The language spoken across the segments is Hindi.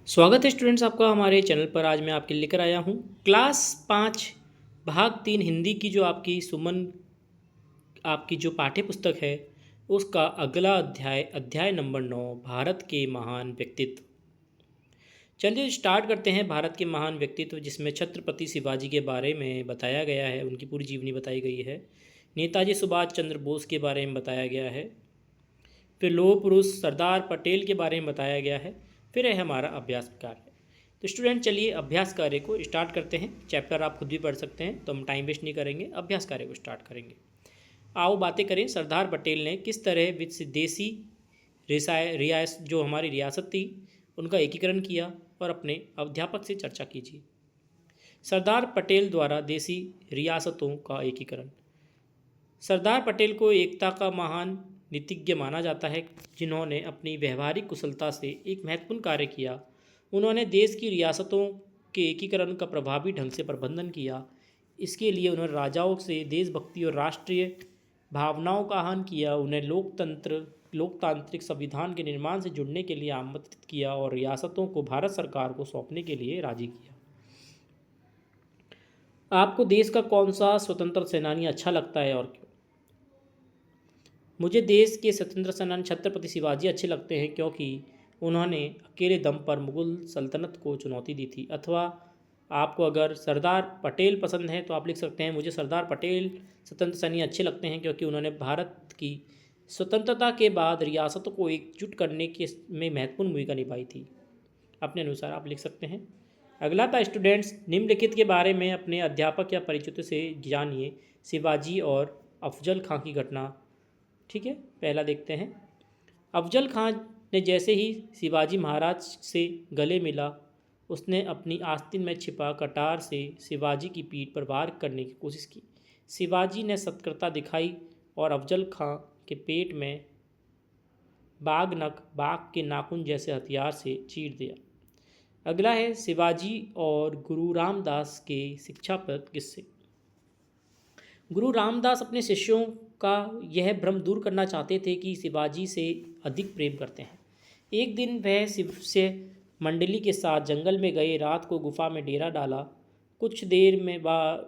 स्वागत है स्टूडेंट्स आपका हमारे चैनल पर। आज मैं आपके लिए लेकर आया हूँ क्लास 5 भाग 3 हिंदी की जो आपकी सुमन आपकी जो पाठ्य पुस्तक है उसका अगला अध्याय अध्याय नंबर 9 भारत के महान व्यक्तित्व। चलिए स्टार्ट करते हैं। भारत के महान व्यक्तित्व जिसमें छत्रपति शिवाजी के बारे में बताया गया है, उनकी पूरी जीवनी बताई गई है। नेताजी सुभाष चंद्र बोस के बारे में बताया गया है। फिर लौह पुरुष सरदार पटेल के बारे में बताया गया है। फिर है हमारा अभ्यास कार्य। तो स्टूडेंट चलिए अभ्यास कार्य को स्टार्ट करते हैं। चैप्टर आप खुद भी पढ़ सकते हैं, तो हम टाइम वेस्ट नहीं करेंगे, अभ्यास कार्य को स्टार्ट करेंगे। आओ बातें करें। सरदार पटेल ने किस तरह विदेशी रियासत जो हमारी रियासत थी उनका एकीकरण किया और अपने अध्यापक से चर्चा कीजिए। सरदार पटेल द्वारा देसी रियासतों का एकीकरण। सरदार पटेल को एकता का महान नीतिज्ञ माना जाता है, जिन्होंने अपनी व्यवहारिक कुशलता से एक महत्वपूर्ण कार्य किया। उन्होंने देश की रियासतों के एकीकरण का प्रभावी ढंग से प्रबंधन किया। इसके लिए उन्होंने राजाओं से देशभक्ति और राष्ट्रीय भावनाओं का आह्वान किया। उन्हें लोकतांत्रिक संविधान के निर्माण से जुड़ने के लिए आमंत्रित किया और रियासतों को भारत सरकार को सौंपने के लिए राजी किया। आपको देश का कौन सा स्वतंत्र सेनानी अच्छा लगता है और क्यों? मुझे देश के स्वतंत्र सेनानी छत्रपति शिवाजी अच्छे लगते हैं, क्योंकि उन्होंने अकेले दम पर मुगल सल्तनत को चुनौती दी थी। अथवा आपको अगर सरदार पटेल पसंद है तो आप लिख सकते हैं, मुझे सरदार पटेल स्वतंत्र सेनानी अच्छे लगते हैं क्योंकि उन्होंने भारत की स्वतंत्रता के बाद रियासतों को एकजुट करने के में महत्वपूर्ण भूमिका निभाई थी। अपने अनुसार आप लिख सकते हैं। अगला था स्टूडेंट्स, निम्नलिखित के बारे में अपने अध्यापक या परिचितों से जानिए। शिवाजी और अफजल खां की घटना। ठीक है, पहला देखते हैं। अफजल खां ने जैसे ही शिवाजी महाराज से गले मिला, उसने अपनी आस्तीन में छिपा कटार से शिवाजी की पीठ पर वार करने की कोशिश की। शिवाजी ने सतर्कता दिखाई और अफजल खां के पेट में बाघ के नाखून जैसे हथियार से चीर दिया। अगला है शिवाजी और गुरु रामदास के शिक्षाप्रद किस्से। गुरु रामदास अपने शिष्यों का यह भ्रम दूर करना चाहते थे कि शिवाजी से अधिक प्रेम करते हैं। एक दिन वह शिष्य मंडली के साथ जंगल में गए, रात को गुफा में डेरा डाला। कुछ देर में बाद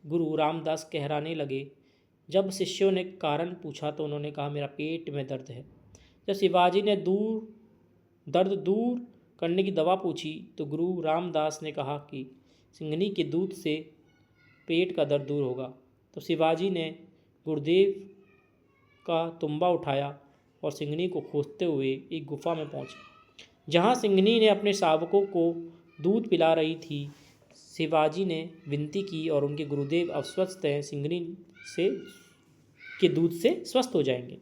गुरु रामदास कहराने लगे। जब शिष्यों ने कारण पूछा तो उन्होंने कहा, मेरा पेट में दर्द है। जब शिवाजी ने दर्द दूर करने की दवा पूछी तो गुरु रामदास ने कहा कि सिंघनी के दूध से पेट का दर्द दूर होगा। तो शिवाजी ने गुरुदेव का तुम्बा उठाया और सिंघनी को खोजते हुए एक गुफा में पहुंचे, जहां सिंघनी ने अपने शावकों को दूध पिला रही थी। शिवाजी ने विनती की और उनके गुरुदेव अस्वस्थ हैं, सिंघनी से के दूध से स्वस्थ हो जाएंगे।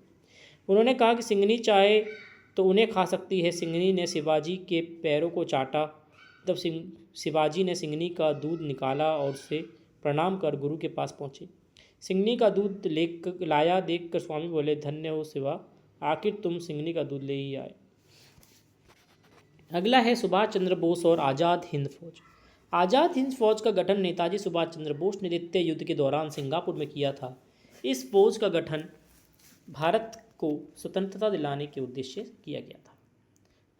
उन्होंने कहा कि सिंघनी चाहे तो उन्हें खा सकती है। सिंघनी ने शिवाजी के पैरों को चाटा। तब शिवाजी ने सिंघनी का दूध निकाला और उसे प्रणाम कर गुरु के पास पहुँचे। सिंघनी का दूध लाया देखकर स्वामी बोले, धन्य हो शिवा, आखिर तुम सिंघनी का दूध ले ही आए। अगला है सुभाष चंद्र बोस और आज़ाद हिंद फौज। आज़ाद हिंद फौज का गठन नेताजी सुभाष चंद्र बोस ने द्वितीय युद्ध के दौरान सिंगापुर में किया था। इस फौज का गठन भारत को स्वतंत्रता दिलाने के उद्देश्य से किया गया था।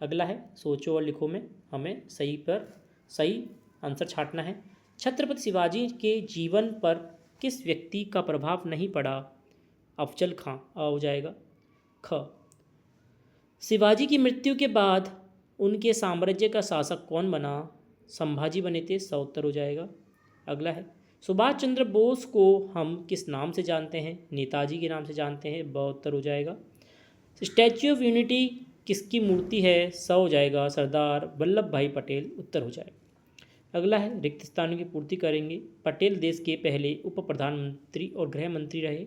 अगला है सोचो और लिखो में हमें सही पर सही आंसर छांटना है। छत्रपति शिवाजी के जीवन पर किस व्यक्ति का प्रभाव नहीं पड़ा? अफजल खां हो जाएगा। ख, शिवाजी की मृत्यु के बाद उनके साम्राज्य का शासक कौन बना? संभाजी बने थे, स उत्तर हो जाएगा। अगला है सुभाष चंद्र बोस को हम किस नाम से जानते हैं? नेताजी के नाम से जानते हैं, ब उत्तर हो जाएगा। स्टैच्यू ऑफ यूनिटी किसकी मूर्ति है? स हो जाएगा, सरदार वल्लभ भाई पटेल, उत्तर हो जाएगा। अगला है रिक्त स्थानों की पूर्ति करेंगे। पटेल देश के पहले उप प्रधानमंत्री और गृह मंत्री रहे।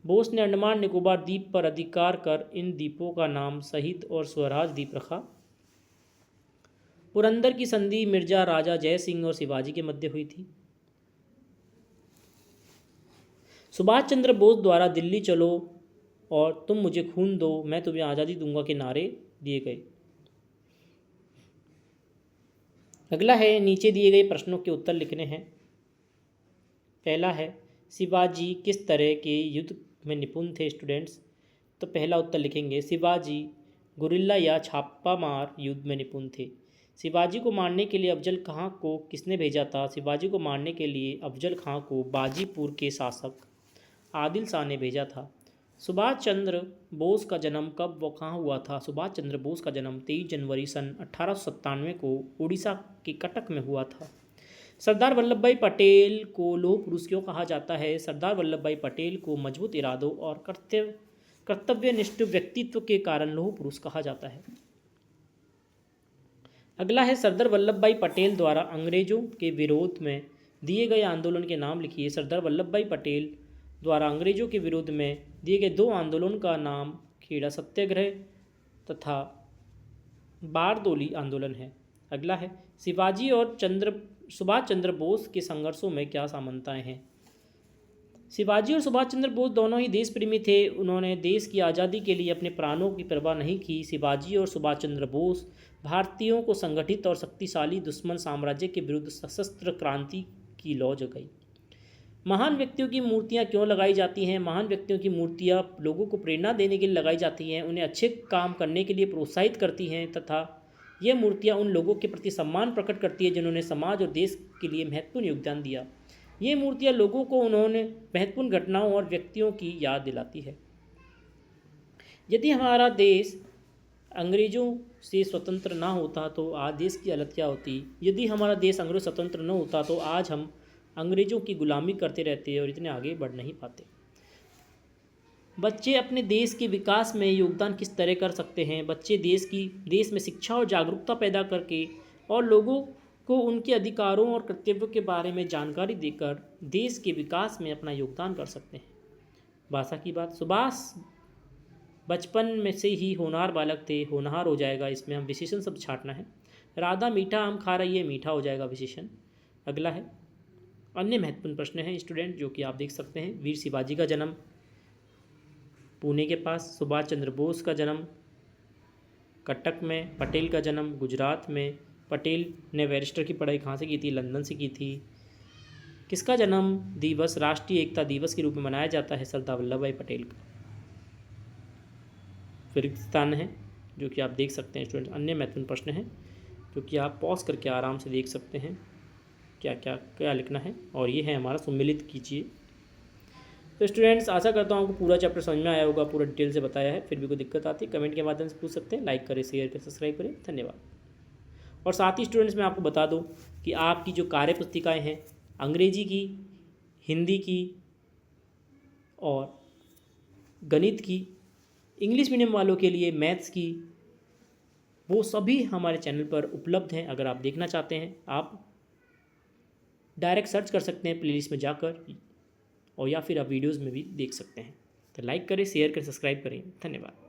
बोस ने अंडमान निकोबार द्वीप पर अधिकार कर इन द्वीपों का नाम शहीद और स्वराज द्वीप रखा। पुरंदर की संधि मिर्जा राजा जय सिंह और शिवाजी के मध्य हुई थी। सुभाष चंद्र बोस द्वारा दिल्ली चलो और तुम मुझे खून दो मैं तुम्हें आज़ादी दूंगा के नारे दिए गए। अगला है नीचे दिए गए प्रश्नों के उत्तर लिखने हैं। पहला है शिवाजी किस तरह के युद्ध में निपुण थे? स्टूडेंट्स, तो पहला उत्तर लिखेंगे शिवाजी गुरिल्ला या छापामार युद्ध में निपुण थे। शिवाजी को मारने के लिए अफजल खां को किसने भेजा था? शिवाजी को मारने के लिए अफजल खां को बाजीपुर के शासक आदिल शाह ने भेजा था। सुभाष चंद्र बोस का जन्म कब व कहाँ हुआ था? सुभाष चंद्र बोस का जन्म 23 जनवरी सन 1897 को उड़ीसा के कटक में हुआ था। सरदार वल्लभ भाई पटेल को लौह पुरुष क्यों कहा जाता है? सरदार वल्लभ भाई पटेल को मजबूत इरादों और कर्तव्यनिष्ठ व्यक्तित्व के कारण लौह पुरुष कहा जाता है। अगला है, सरदार वल्लभ भाई पटेल द्वारा अंग्रेजों के विरोध में दिए गए आंदोलन के नाम लिखिए। सरदार वल्लभ भाई पटेल द्वारा अंग्रेजों के विरोध में दिए गए 2 आंदोलन का नाम खेड़ा सत्याग्रह तथा बारदोली आंदोलन है। अगला है, शिवाजी और सुभाष चंद्र बोस के संघर्षों में क्या समानताएं हैं? शिवाजी और सुभाष चंद्र बोस दोनों ही देश प्रेमी थे। उन्होंने देश की आज़ादी के लिए अपने प्राणों की परवाह नहीं की। शिवाजी और सुभाष चंद्र बोस भारतीयों को संगठित और शक्तिशाली दुश्मन साम्राज्य के विरुद्ध सशस्त्र क्रांति की लौ जगाई। महान व्यक्तियों की मूर्तियाँ क्यों लगाई जाती हैं? महान व्यक्तियों की मूर्तियाँ लोगों को प्रेरणा देने के लिए लगाई जाती हैं, उन्हें अच्छे काम करने के लिए प्रोत्साहित करती हैं तथा ये मूर्तियाँ उन लोगों के प्रति सम्मान प्रकट करती है जिन्होंने समाज और देश के लिए महत्वपूर्ण योगदान दिया। ये मूर्तियाँ लोगों को उन्होंने महत्वपूर्ण घटनाओं और व्यक्तियों की याद दिलाती है। यदि हमारा देश अंग्रेज़ों से स्वतंत्र ना होता तो आज देश की हालत क्या होती? यदि हमारा देश अंग्रेज़ स्वतंत्र न होता तो आज हम अंग्रेज़ों की गुलामी करते रहते और इतने आगे बढ़ नहीं पाते। बच्चे अपने देश के विकास में योगदान किस तरह कर सकते हैं? बच्चे देश में शिक्षा और जागरूकता पैदा करके और लोगों को उनके अधिकारों और कर्तव्यों के बारे में जानकारी देकर देश के विकास में अपना योगदान कर सकते हैं। भाषा की बात, सुभाष बचपन में से ही होनहार बालक थे। होनहार हो जाएगा, इसमें हम विशेषण शब्द छांटना है। राधा मीठा आम खा रही है, मीठा हो जाएगा विशेषण। अगला है, अन्य महत्वपूर्ण प्रश्न हैं स्टूडेंट जो कि आप देख सकते हैं। वीर शिवाजी का जन्म पुणे के पास, सुभाष चंद्र बोस का जन्म कटक में, पटेल का जन्म गुजरात में। पटेल ने बैरिस्टर की पढ़ाई कहाँ से की थी? लंदन से की थी। किसका जन्म दिवस राष्ट्रीय एकता दिवस के रूप में मनाया जाता है? सरदार वल्लभ भाई पटेल का। किर्गिस्तान है जो कि आप देख सकते हैं स्टूडेंट। अन्य महत्वपूर्ण प्रश्न हैं जो कि आप पॉज करके आराम से देख सकते हैं क्या क्या क्या लिखना है, और ये है हमारा सम्मिलित कीजिए। तो स्टूडेंट्स, आशा करता हूँ आपको पूरा चैप्टर समझ में आया होगा, पूरा डिटेल से बताया है। फिर भी कोई दिक्कत आती है कमेंट के माध्यम से पूछ सकते हैं। लाइक करें, शेयर करें, सब्सक्राइब करें। धन्यवाद। और साथ ही स्टूडेंट्स मैं आपको बता दूं कि आपकी जो कार्य पुस्तिकाएँ हैं अंग्रेजी की, हिंदी की और गणित की, इंग्लिश मीडियम वालों के लिए मैथ्स की, वो सभी हमारे चैनल पर उपलब्ध हैं। अगर आप देखना चाहते हैं आप डायरेक्ट सर्च कर सकते हैं प्लेलिस्ट में जाकर, और या फिर आप वीडियोज़ में भी देख सकते हैं। तो लाइक करें, शेयर करें, सब्सक्राइब करें। धन्यवाद।